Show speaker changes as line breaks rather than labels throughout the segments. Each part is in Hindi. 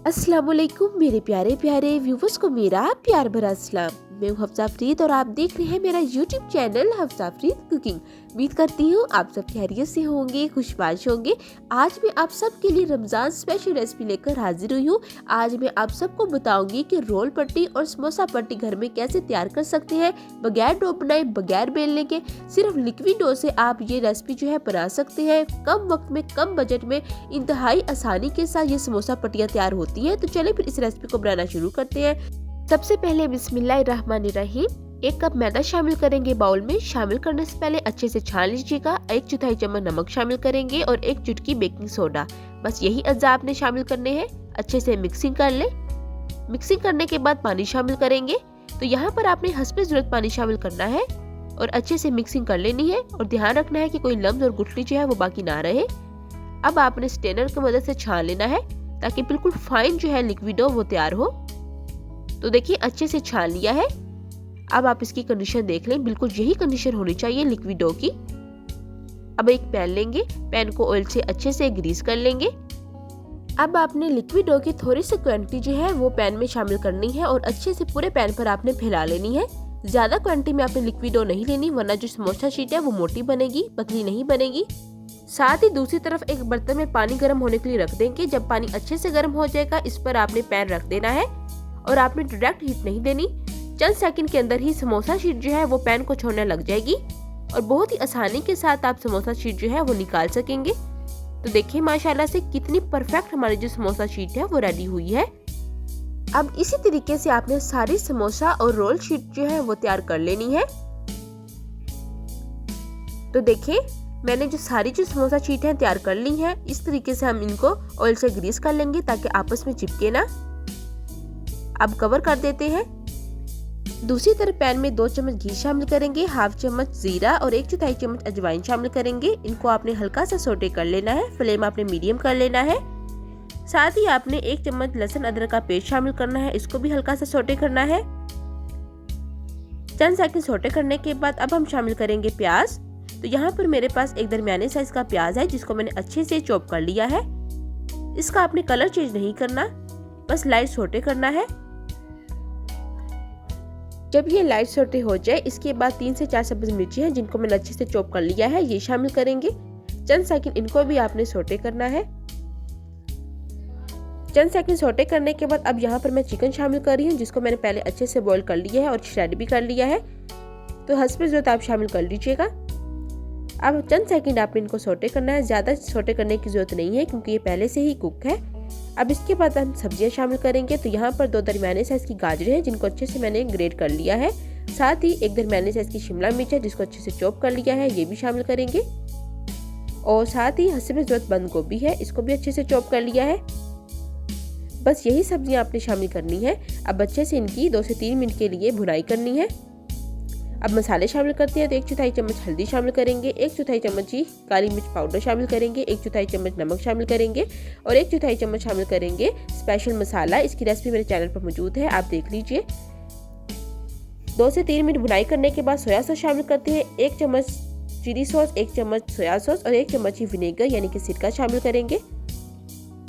अस्सलाम वालेकुम मेरे प्यारे प्यारे व्यूवर्स को मेरा प्यार भरा सलाम। मैं हूँ हफ्सा फरीद और आप देख रहे हैं मेरा YouTube channel Hafsa Farid cooking. उम्मीद करती हूँ आप सब खैरियत से होंगे, खुशबाश होंगे। आज मैं आप सब के लिए रमज़ान स्पेशल रेसिपी लेकर हाजिर हुई हूँ। आज मैं आप सबको बताऊंगी कि रोल पट्टी और समोसा पट्टी घर में कैसे तैयार कर सकते हैं बगैर डो बनाए, बगैर बेलने के। सिर्फ लिक्विड डो से आप ये रेसिपी जो है बना सकते हैं कम वक्त में, कम बजट में, इंतहाई आसानी के साथ ये समोसा पट्टियाँ तैयार होती है। तो चले फिर इस रेसिपी को बनाना शुरू करते हैं। सबसे पहले बिस्मिल्लाहिर्रहमानिर्रहीम 1 कप मैदा शामिल करेंगे बाउल में। शामिल करने से पहले अच्छे से छान लीजिएगा। 1/4 चम्मच नमक शामिल करेंगे और 1 चुटकी बेकिंग सोडा। बस यही अज्जा आपने शामिल करने हैं। अच्छे से मिक्सिंग कर ले। मिक्सिंग करने के बाद पानी शामिल करेंगे। तो यहाँ पर आपने हस्बे ज़रूरत पानी शामिल करना है और अच्छे से मिक्सिंग कर लेनी है और ध्यान रखना है कि कोई लम्स और गुठली जो है वो बाकी ना रहे। अब आपने स्ट्रेनर की मदद से छान लेना है ताकि बिल्कुल फाइन जो है लिक्विड हो वो तैयार हो। तो देखिए अच्छे से छान लिया है। अब आप इसकी कंडीशन देख लें, बिल्कुल यही कंडीशन होनी चाहिए लिक्विड डो की। अब एक पैन लेंगे, पैन को ऑयल से अच्छे से ग्रीस कर लेंगे। अब आपने लिक्विड डो की थोड़ी सी क्वांटिटी जो है वो पैन में शामिल करनी है और अच्छे से पूरे पैन पर आपने फैला लेनी है। ज्यादा क्वांटिटी में आपने लिक्विड डो नहीं लेनी, वरना जो समोसा शीट है वो मोटी बनेगी, पतली नहीं बनेगी। साथ ही दूसरी तरफ एक बर्तन में पानी गर्म होने के लिए रख देंगे। जब पानी अच्छे से गर्म हो जाएगा इस पर आपने पैन रख देना है और आपने डायरेक्ट हीट नहीं देनी। चंद सेकंड के अंदर ही समोसा शीट जो है वो पैन को छोड़ने लग जाएगी और बहुत ही आसानी के साथ आप समोसा शीट जो है वो निकाल सकेंगे। तो देखिए माशाल्लाह से कितनी परफेक्ट हमारी जो समोसा शीट है वो रेडी हुई है। अब इसी तरीके से आपने सारी समोसा और रोल शीट जो है वो तैयार कर लेनी है। तो देखिए मैंने जो सारी जो समोसा शीट है तैयार कर ली है। इस तरीके से हम इनको ऑयल से ग्रीस कर लेंगे ताकि आपस में चिपके ना। अब कवर कर देते हैं। दूसरी तरफ पैन में 2 चम्मच घी शामिल करेंगे, 1/2 चम्मच जीरा और 1/4 चम्मच अजवाइन शामिल करेंगे। इनको आपने हल्का सा सोटे कर लेना है। फ्लेम आपने मीडियम कर लेना है। साथ ही आपने 1 चम्मच लहसुन अदरक का पेस्ट शामिल करना है। इसको भी हल्का सा सोटे करना है। चंद सेकंड सोटे करने के बाद अब हम शामिल करेंगे प्याज। तो यहाँ पर मेरे पास एक दरमियाने साइज का प्याज है जिसको मैंने अच्छे से चॉप कर लिया है। इसका आपने कलर चेंज नहीं करना, बस लाइट सोटे करना है। जब ये लाइट सोटे हो जाए इसके बाद 3 से 4 सब्ज मिर्ची हैं जिनको मैंने अच्छे से चॉप कर लिया है, ये शामिल करेंगे। चंद सेकंड इनको भी आपने सोटे करना है। चंद सेकंड सोटे करने के बाद अब यहाँ पर मैं चिकन शामिल कर रही हूँ जिसको मैंने पहले अच्छे से बॉईल कर लिया है और श्रेड भी कर लिया है। तो हस्बे ज़रूरत आप शामिल कर लीजिएगा। अब चंद सेकंड आपने इनको सोटे करना है। ज़्यादा सोटे करने की जरूरत नहीं है क्योंकि ये पहले से ही कुक है। अब इसके बाद हम सब्जियां शामिल करेंगे। तो यहाँ पर 2 दरमियाने साइज की गाजरें हैं जिनको अच्छे से मैंने ग्रेट कर लिया है। साथ ही एक दरमियाने साइज की शिमला मिर्च है जिसको अच्छे से चॉप कर लिया है, ये भी शामिल करेंगे। और साथ ही हस्बे ज़रूरत बंद गोभी है, इसको भी अच्छे से चॉप कर लिया है। बस यही सब्जियां आपने शामिल करनी है। अब अच्छे से इनकी 2 से 3 मिनट के लिए भुनाई करनी है। अब मसाले शामिल करते हैं। तो 1/4 चम्मच हल्दी शामिल करेंगे, 1/4 चम्मच ही काली मिर्च पाउडर शामिल करेंगे, 1/4 चम्मच नमक शामिल करेंगे और 1/4 चम्मच शामिल करेंगे स्पेशल मसाला। इसकी रेसिपी मेरे चैनल पर मौजूद है, आप देख लीजिए। 2 से 3 मिनट भुनाई करने के बाद सोया सॉस शामिल करते हैं। 1 चम्मच चिली सॉस, 1 चम्मच सोया सॉस और 1 चम्मच ही विनेगर यानी कि सिरका शामिल करेंगे।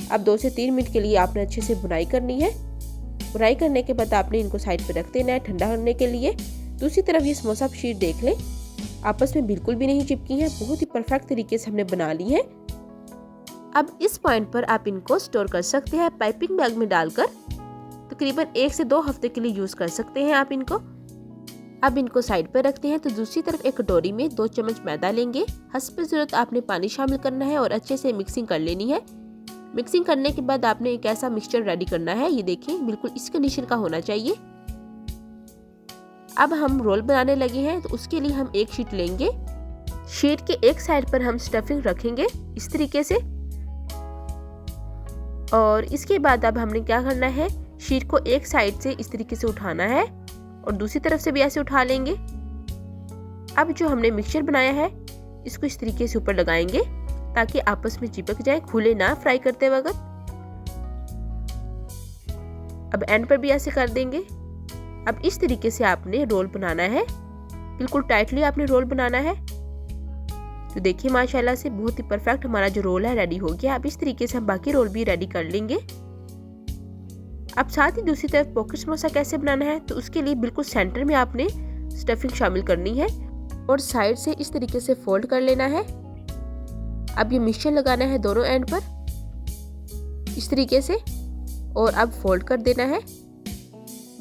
अब 2 से 3 मिनट के लिए आपने अच्छे से भुनाई करनी है। भुनाई करने के बाद आपने इनको साइड पर रख देना है ठंडा होने के लिए। दूसरी तरफ ये समोसा शीट देख लें, आपस में बिल्कुल भी नहीं चिपकी है, बहुत ही परफेक्ट तरीके से हमने बना ली है। अब इस पॉइंट पर आप इनको स्टोर कर सकते हैं पाइपिंग बैग में डालकर। तकरीबन 1 से 2 हफ्ते के लिए यूज कर सकते हैं आप इनको। अब इनको साइड पर रखते हैं। तो दूसरी तरफ एक कटोरी में 2 चम्मच मैदा लेंगे। हस्बे ज़रूरत आपने पानी शामिल करना है और अच्छे से मिक्सिंग कर लेनी है। मिक्सिंग करने के बाद आपने एक ऐसा मिक्सचर रेडी करना है, ये देखिए बिल्कुल इस कंडीशन का होना चाहिए। अब हम रोल बनाने लगे हैं। तो उसके लिए हम एक शीट लेंगे। शीट के एक साइड पर हम स्टफिंग रखेंगे इस तरीके से और इसके बाद अब हमने क्या करना है, शीट को एक साइड से इस तरीके से उठाना है और दूसरी तरफ से भी ऐसे उठा लेंगे। अब जो हमने मिक्सचर बनाया है इसको इस तरीके से ऊपर लगाएंगे ताकि आपस में चिपक जाए, खुले ना फ्राई करते वक्त। अब एंड पर भी ऐसे कर देंगे। अब इस तरीके से आपने रोल बनाना है, बिल्कुल टाइटली आपने रोल बनाना है। तो देखिए माशाल्लाह से बहुत ही परफेक्ट हमारा जो रोल है रेडी हो गया। अब इस तरीके से हम बाकी रोल भी रेडी कर लेंगे। अब साथ ही दूसरी तरफ पॉकेट समोसा कैसे बनाना है, तो उसके लिए बिल्कुल सेंटर में आपने स्टफिंग शामिल करनी है और साइड से इस तरीके से फोल्ड कर लेना है। अब ये मिक्सचर लगाना है दोनों एंड पर इस तरीके से और अब फोल्ड कर देना है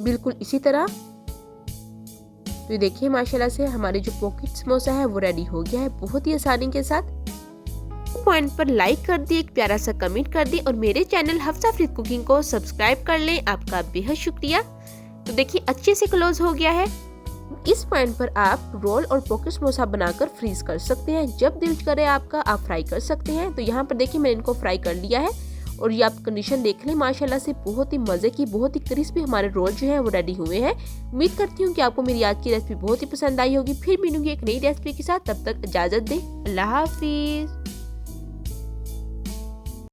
बिल्कुल इसी तरह। तो ये देखिए माशाल्लाह से हमारे जो पॉकेट समोसा है वो रेडी हो गया है बहुत ही आसानी के साथ। पॉइंट पर लाइक कर दी, एक प्यारा सा कमेंट कर दी और मेरे चैनल हफ्सा अफरीद कुकिंग को सब्सक्राइब कर लें। आपका बेहद शुक्रिया। तो देखिए अच्छे से क्लोज हो गया है। इस पॉइंट पर आप रोल और पॉकेट समोसा बनाकर फ्रीज कर सकते हैं। जब दिल करे आपका आप फ्राई कर सकते हैं। तो यहाँ पर देखिए मैंने इनको फ्राई कर लिया है और ये आप कंडीशन देख लें माशाल्लाह से बहुत ही मजे की, बहुत ही क्रिस्पी हमारे रोल जो है वो रेडी हुए हैं। उम्मीद करती हूँ कि आपको मेरी आज की रेसिपी बहुत ही पसंद आई होगी। फिर मिलूंगी एक नई रेसिपी के साथ, तब तक इजाजत दें। अल्लाह हाफिज।